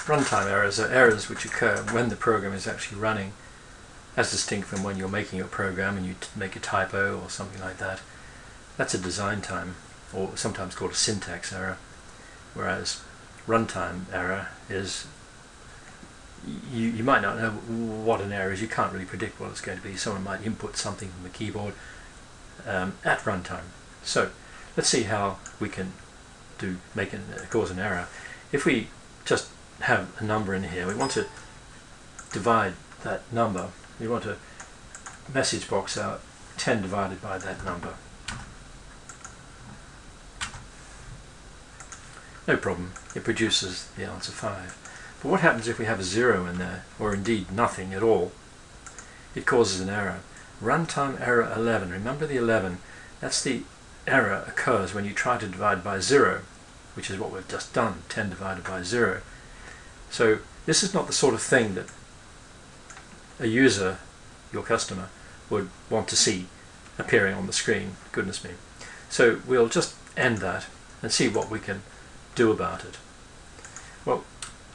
Runtime errors are errors which occur when the program is actually running, as distinct from when you're making a program and you make a typo or something like that. That's a design time, or sometimes called a syntax error, whereas runtime error is, you might not know what an error is, you can't really predict what it's going to be. Someone might input something from the keyboard at runtime. So let's see how we can cause an error. If we just have a number in here, we want to divide that number. We want to message box out 10 divided by that number. No problem, it produces the answer 5. But what happens if we have a 0 in there, or indeed nothing at all? It causes an error. Runtime error 11. Remember the 11? That's the error occurs when you try to divide by 0, which is what we've just done, 10 divided by 0. So this is not the sort of thing that a user, your customer, would want to see appearing on the screen. Goodness me. So we'll just end that and see what we can do about it. Well,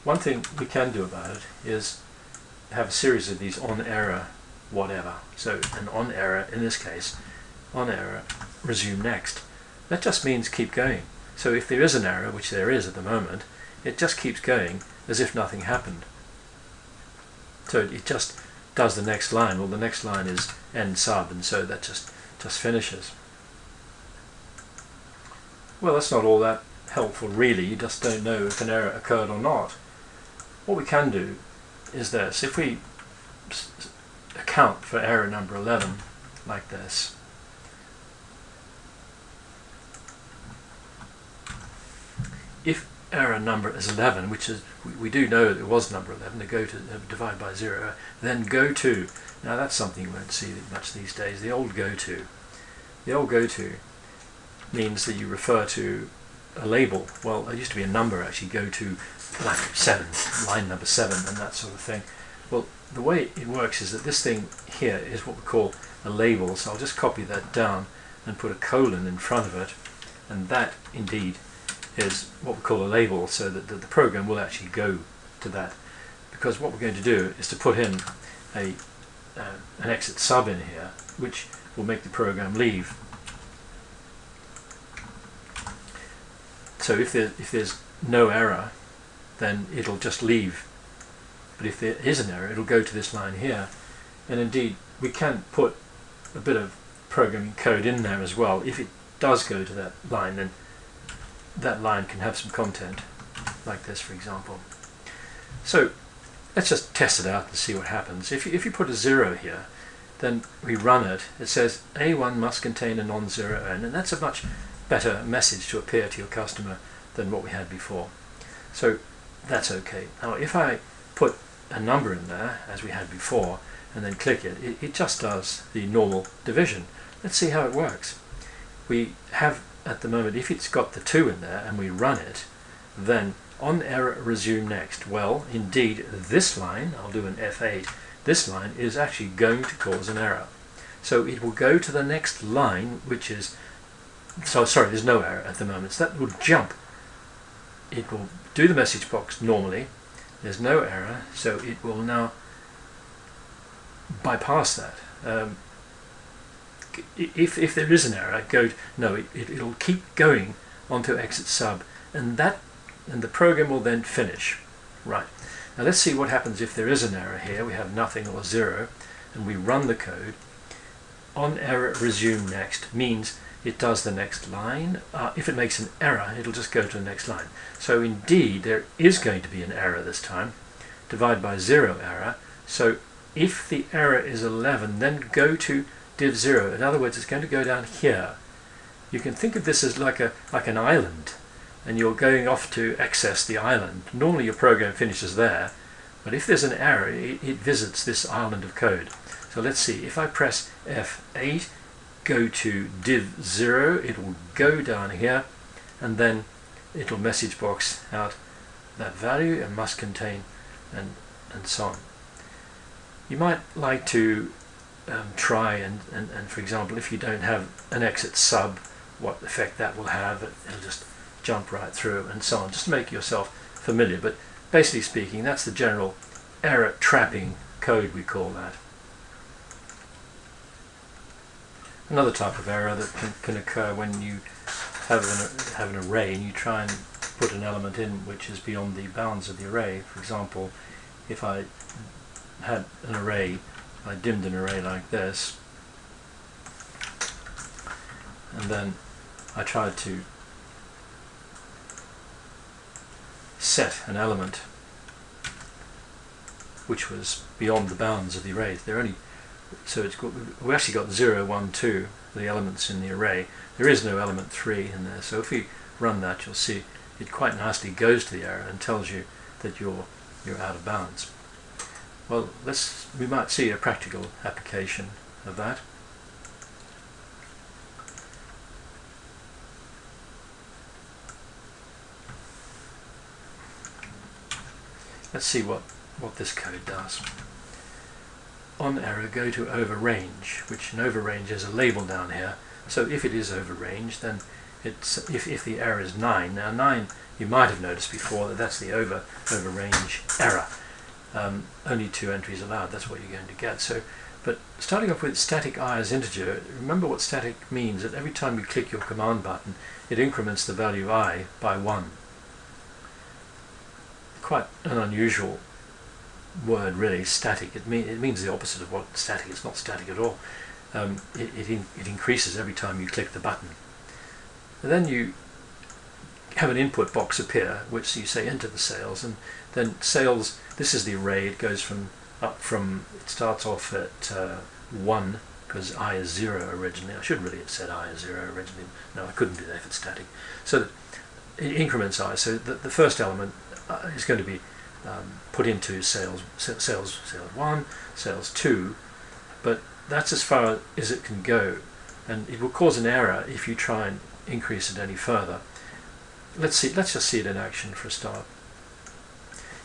one thing we can do about it is have a series of these on error whatever. So an on error, in this case, on error resume next. That just means keep going. So if there is an error, which there is at the moment, it just keeps going as if nothing happened. So it just does the next line. Well, the next line is end sub, and so that just finishes. Well, that's not all that helpful really. You just don't know if an error occurred or not. What we can do is this. If we account for error number 11 like this, if error number is 11, which is, we do know it was number 11, to go to divide by 0, then go to, now that's something you won't see much these days, the old go to. The old go to means that you refer to a label. Well, it used to be a number actually, go to like 7, line number 7 and that sort of thing. Well, the way it works is that this thing here is what we call a label, so I'll just copy that down and put a colon in front of it, and that indeed is what we call a label, so that the program will actually go to that. Because what we're going to do is to put in an exit sub in here, which will make the program leave. So if there's no error, then it'll just leave. But if there is an error, it'll go to this line here. And indeed, we can put a bit of programming code in there as well. If it does go to that line, then that line can have some content, like this, for example. So let's just test it out and see what happens. If you put a 0 here, then we run it. It says A1 must contain a non-zero n, and that's a much better message to appear to your customer than what we had before. So that's okay. Now if I put a number in there, as we had before, and then click it, it just does the normal division. Let's see how it works. We have at the moment, if it's got the 2 in there and we run it, then on error resume next. Well, indeed, this line, I'll do an F8, this line is actually going to cause an error. So it will go to the next line, which is, so sorry, there's no error at the moment, so that will jump. It will do the message box normally, there's no error, so it will now bypass that. If there is an error, it'll keep going onto exit sub, and the program will then finish. Right. Now let's see what happens if there is an error here. We have nothing or 0, and we run the code. On error resume next means it does the next line. If it makes an error, it'll just go to the next line. So indeed, there is going to be an error this time. Divide by 0 error. So if the error is 11, then go to div 0. In other words, it's going to go down here. You can think of this as like an island, and you're going off to access the island. Normally your program finishes there, but if there's an error, it visits this island of code. So let's see, if I press F8, go to div 0, it will go down here, and then it'll message box out that value and must contain, and so on. You might like to try and for example, if you don't have an exit sub, what effect that will have. It'll just jump right through and so on, just to make yourself familiar. But basically speaking, that's the general error trapping code, we call that. Another type of error that can occur when you have an array and you try and put an element in which is beyond the bounds of the array. For example, if I had an array, I dimmed an array like this, and then I tried to set an element which was beyond the bounds of the array. We actually got 0, 1, 2, the elements in the array. There is no element 3 in there, so if we run that, you'll see it quite nicely goes to the error and tells you that you're out of bounds. Well, we might see a practical application of that. Let's see what this code does. On error, go to over range, which in over range is a label down here. So if it is over range, then if the error is 9, now 9 you might have noticed before that that's the over range error. Only 2 entries allowed, that's what you're going to get. So, but starting off with static I as integer, remember what static means, that every time you click your command button it increments the value I by 1. Quite an unusual word, really, static. It means the opposite of what static is. It's not static at all. It increases every time you click the button. And then you have an input box appear, which you say enter the sales, and then sales, this is the array. It goes it starts off at 1, because I is 0 originally. I should really have said I is 0 originally. No, I couldn't do that if it's static. So that it increments I, so the first element is going to be put into sales 1, sales 2, but that's as far as it can go, and it will cause an error if you try and increase it any further. Let's just see it in action for a start.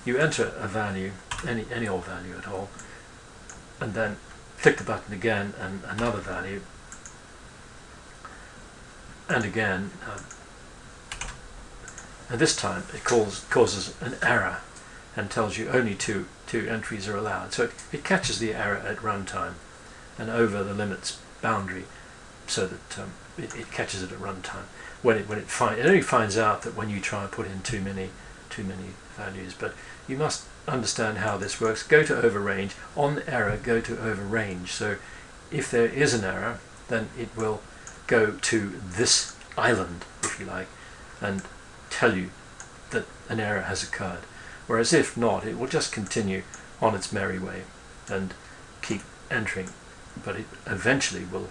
You enter a value, any old value at all, and then click the button again and another value, and again, and this time it causes an error and tells you only two entries are allowed. So it catches the error at runtime and over the limits boundary, so that it catches it at runtime. It only finds out that when you try and put in too many values. But you must understand how this works. Go to over range. On error, go to over range. So if there is an error, then it will go to this island, if you like, and tell you that an error has occurred. Whereas if not, it will just continue on its merry way and keep entering. But it eventually will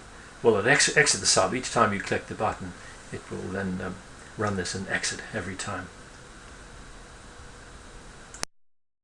exit the sub. Each time you click the button, it will then run this and exit every time.